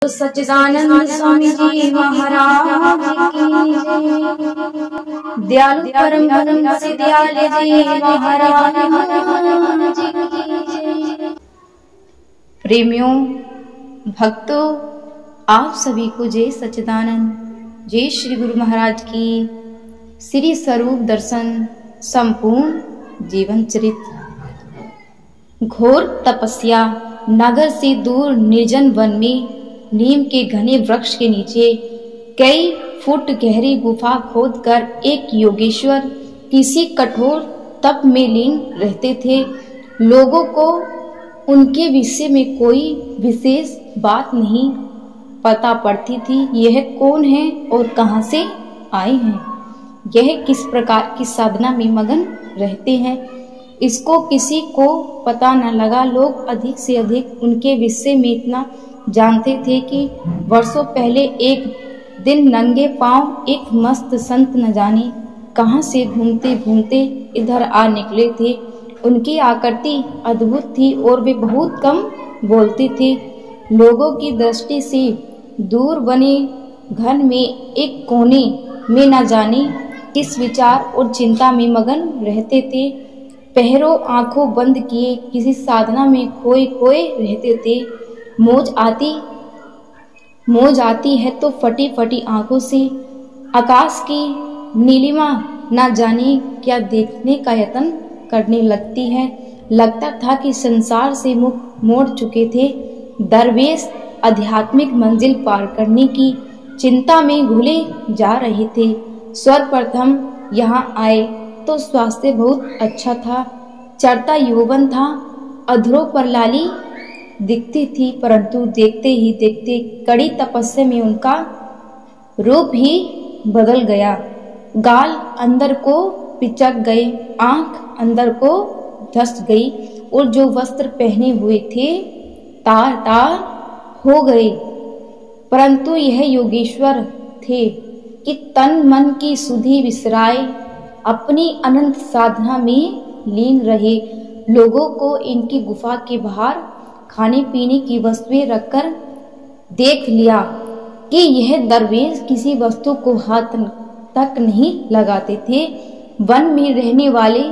सच्चिदानंद स्वामी जी महाराज की जय। दयालु परम ब्रह्म से दयालु जी महाराज की जय। प्रेमियों, भक्तों, आप सभी को जय सच्चिदानंद, जय श्री गुरु महाराज की श्री स्वरूप दर्शन संपूर्ण जीवन चरित्र। घोर तपस्या। नगर से दूर निर्जन वन में नीम के घने वृक्ष के नीचे कई फुट गहरी गुफा खोदकर एक योगेश्वर किसी कठोर तप में लीन रहते थे। लोगों को उनके विषय में कोई विशेष बात नहीं पता पड़ती थी। यह कौन है और कहां से आए हैं, यह किस प्रकार की साधना में मगन रहते हैं, इसको किसी को पता न लगा। लोग अधिक से अधिक उनके विषय में इतना जानते थे कि वर्षों पहले एक दिन नंगे पांव एक मस्त संत न जाने कहां से घूमते घूमते इधर आ निकले थे। उनकी आकृति अद्भुत थी और वे बहुत कम बोलते थे। लोगों की दृष्टि से दूर बने घर में एक कोने में न जाने किस विचार और चिंता में मगन रहते थे। पहरों आंखों बंद किए किसी साधना में खोए खोए रहते थे। मौज आती है तो फटी फटी आंखों से आकाश की नीलिमा न जाने क्या देखने का यत्न करने लगती है। लगता था कि संसार से मुख मोड़ चुके थे। दरवेश आध्यात्मिक मंजिल पार करने की चिंता में घुले जा रहे थे। सर्वप्रथम यहाँ आए तो स्वास्थ्य बहुत अच्छा था। चढ़ता यौवन था। अधरों पर लाली दिखती थी, परंतु देखते ही देखते कड़ी तपस्या में उनका रूप ही बदल गया। गाल अंदर को पिचक गए, आंख अंदर को धस गई और जो वस्त्र पहने हुए थे तार तार हो गए। परंतु यह योगेश्वर थे कि तन मन की सुधि विसराए अपनी अनंत साधना में लीन रहे। लोगों को इनकी गुफा के बाहर खाने पीने की वस्तुएं रखकर देख लिया कि यह दरवेश किसी वस्तु को हाथ तक नहीं लगाते थे। वन में रहने वाले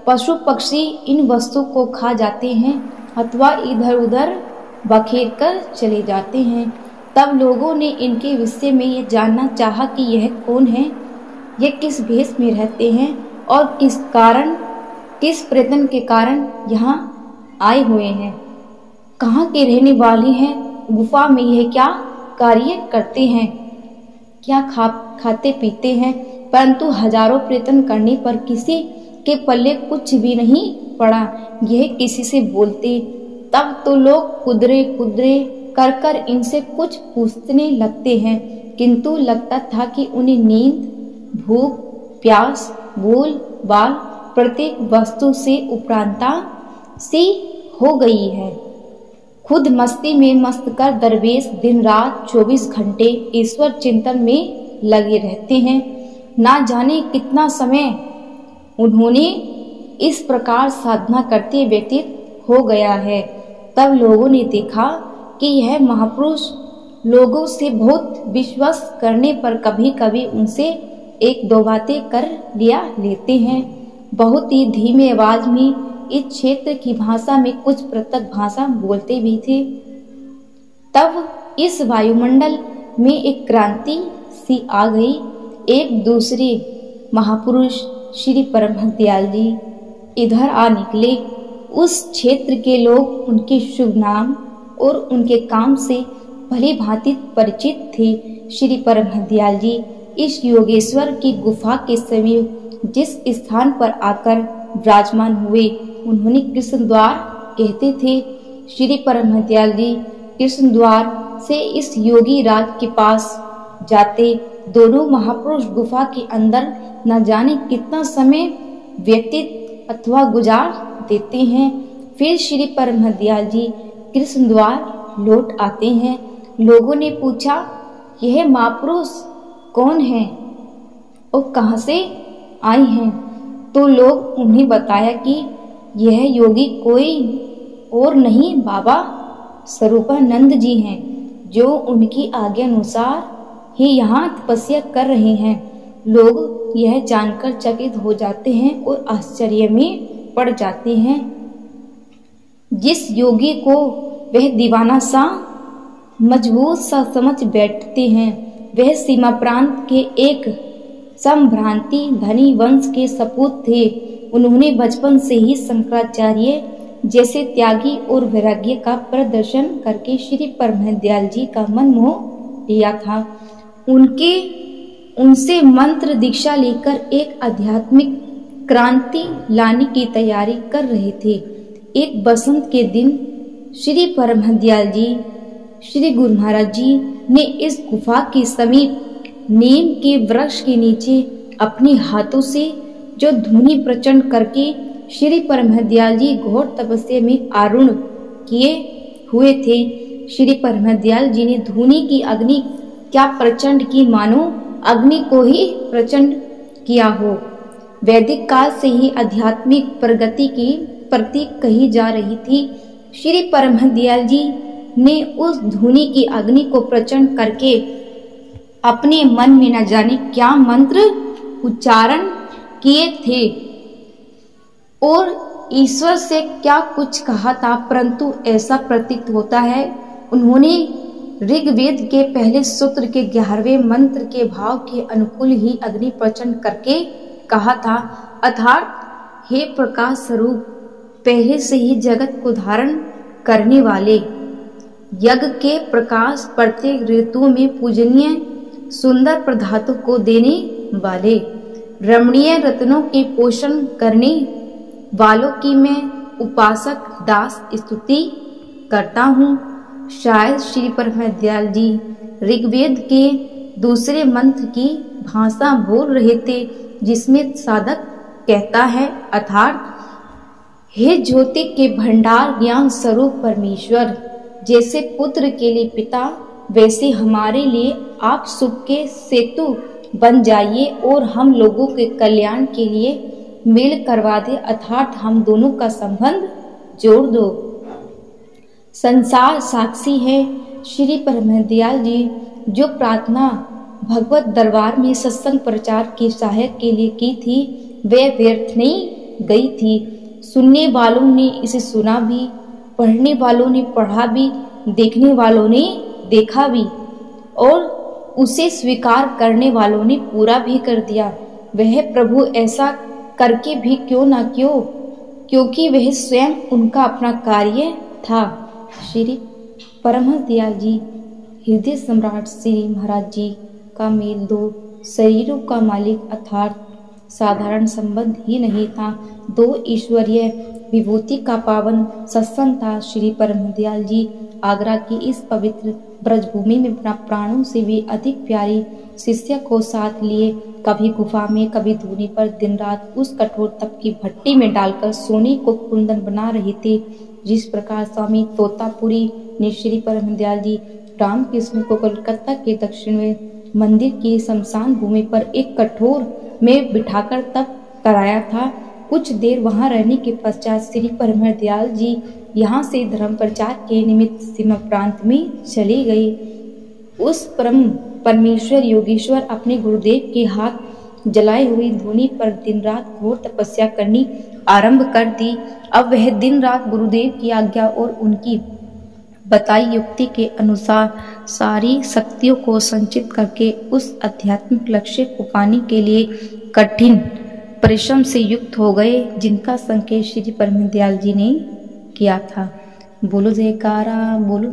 पशु पक्षी इन वस्तु को खा जाते हैं अथवा इधर उधर बखेर कर चले जाते हैं। तब लोगों ने इनके विषय में ये जानना चाहा कि यह कौन है, ये किस भेष में रहते हैं और किस प्रयत्न के कारण यहाँ आए हुए हैं, कहाँ के रहने वाले हैं, गुफा में यह क्या कार्य करते हैं, क्या खाते पीते हैं। परंतु हजारों प्रयत्न करने पर किसी के पल्ले कुछ भी नहीं पड़ा। यह किसी से बोलते तब तो लोग कुदरे कुदरे कर इनसे कुछ पूछने लगते हैं, किंतु लगता था कि उन्हें नींद, भूख, प्यास, बोल बाल प्रत्येक वस्तु से उपरांता सी हो गई है। खुद मस्ती में मस्त कर दरवेश दिन रात 24 घंटे ईश्वर चिंतन में लगे रहते हैं। ना जाने कितना समय उन्होंने इस प्रकार साधना करते व्यतीत हो गया है। तब लोगों ने देखा कि यह महापुरुष लोगों से बहुत विश्वास करने पर कभी कभी उनसे एक दो बातें कर लिया लेते हैं। बहुत ही धीमे आवाज में इस क्षेत्र की भाषा में कुछ पृथक भाषा बोलते भी थे। तब इस वायुमंडल में एक क्रांति सी आ गई। एक दूसरे महापुरुष श्री परमहंस दयाल जी इधर आ निकले। उस क्षेत्र के लोग उनके शुभ नाम और उनके काम से भली भांति परिचित थे। श्री परमहंस दयाल जी इस योगेश्वर की गुफा के समीप जिस स्थान पर आकर विराजमान हुए उन्होंने कृष्ण द्वार कहते थे। श्री परमहंस दयाल जी कृष्ण द्वार से इस योगी राज के पास जाते। दोनों महापुरुष गुफा के अंदर न जाने कितना समय व्यतीत अथवा गुजार देते हैं। फिर श्री परमहंस दयाल जी कृष्ण द्वार लौट आते हैं। लोगों ने पूछा, यह महापुरुष कौन है और कहां से आए हैं? तो लोग उन्हें बताया कि यह योगी कोई और नहीं बाबा स्वरूपानंद जी हैं, जो उनकी आज्ञा अनुसार ही यहाँ तपस्या कर रहे हैं। लोग यह जानकर चकित हो जाते हैं और आश्चर्य में पड़ जाते हैं। जिस योगी को वह दीवाना सा मजबूत सा समझ बैठते हैं, वह सीमा प्रांत के एक संभ्रांति धनी वंश के सपूत थे। उन्होंने बचपन से ही शंकराचार्य जैसे त्यागी और वैराग्य का प्रदर्शन करके श्री परमहंसदयाल जी का मन मोह लिया था। उनसे मंत्र दीक्षा लेकर एक आध्यात्मिक क्रांति लाने की तैयारी कर रहे थे। एक बसंत के दिन श्री परमहंसदयाल जी, श्री गुरु महाराज जी ने इस गुफा के समीप नीम के वृक्ष के नीचे अपने हाथों से जो धूनी प्रचंड करके श्री परमहंसदयाल जी घोर तपस्या में आरूढ़ किए हुए थे। श्री परमहंसदयाल जी ने धूनी की अग्नि क्या प्रचंड की, मानो अग्नि को ही प्रचंड किया हो। वैदिक काल से ही आध्यात्मिक प्रगति की प्रतीक कही जा रही थी। श्री परमहंसदयाल जी ने उस धूनी की अग्नि को प्रचंड करके अपने मन में न जाने क्या मंत्र उच्चारण किए थे और ईश्वर से क्या कुछ कहा था, परंतु ऐसा प्रतीत होता है उन्होंने ऋग्वेद के पहले सूत्र के 11वें मंत्र के भाव के अनुकूल ही अग्नि प्रचंड करके कहा था, अर्थात हे प्रकाश स्वरूप, पहले से ही जगत को धारण करने वाले, यज्ञ के प्रकाश प्रत्येक ऋतु में पूजनीय सुंदर पदार्थों को देने वाले, रमणीय रत्नों के पोषण करने वालों की मैं उपासक दास स्तुति करता हूँ। शायद श्री परमहंसदयाल जी ऋग्वेद के दूसरे मंत्र की भाषा बोल रहे थे, जिसमें साधक कहता है, अर्थात हे ज्योति के भंडार ज्ञान स्वरूप परमेश्वर, जैसे पुत्र के लिए पिता, वैसे हमारे लिए आप सुख के सेतु बन जाइए और हम लोगों के कल्याण के लिए मेल करवा दे, अर्थात हम दोनों का संबंध जोड़ दो। संसार साक्षी है, श्री परमहंसदयाल जी जो प्रार्थना भगवत दरबार में सत्संग प्रचार के सहायक के लिए की थी, वह व्यर्थ नहीं गई थी। सुनने वालों ने इसे सुना भी, पढ़ने वालों ने पढ़ा भी, देखने वालों ने देखा भी और उसे स्वीकार करने वालों ने पूरा भी कर दिया। वह प्रभु ऐसा करके भी क्यों ना क्यों, क्योंकि वह स्वयं उनका अपना कार्य था। श्री परमहंसदयाल जी हृदय सम्राट श्री महाराज जी का मेल दो शरीरों का मालिक अर्थात साधारण संबंध ही नहीं था, दो ईश्वरीय विभूति का पावन सत्संग था। श्री परमहंसदयाल जी आगरा की इस पवित्र ब्रजभूमि में अपना प्राणों से भी अधिक प्यारी शिष्य को साथ लिए कभी गुफा में, कभी धूनी पर दिन रात उस कठोर तप की भट्टी में डालकर सोने को कुंदन बना रहे थे। जिस प्रकार स्वामी तोतापुरी ने श्री परमहंसदयाल जी रामकृष्ण को कलकत्ता के दक्षिण में मंदिर की शमशान भूमि पर एक कठोर में बिठाकर तप कराया था। कुछ देर वहां रहने के पश्चात श्री परमहंसदयाल जी यहाँ से धर्म प्रचार के निमित्त सीमा प्रांत में चले गए। उस परम परमेश्वर योगेश्वर अपने गुरुदेव के हाथ जलाए हुई धूनी पर दिन रात घोर तपस्या करनी आरंभ कर दी। अब वह दिन रात गुरुदेव की आज्ञा और उनकी बताई युक्ति के अनुसार सारी शक्तियों को संचित करके उस आध्यात्मिक लक्ष्य को पाने के लिए कठिन परिश्रम से युक्त हो गए, जिनका संकेत श्री परमहंसदयाल जी ने किया था। बोलो जयकारा, बोलो।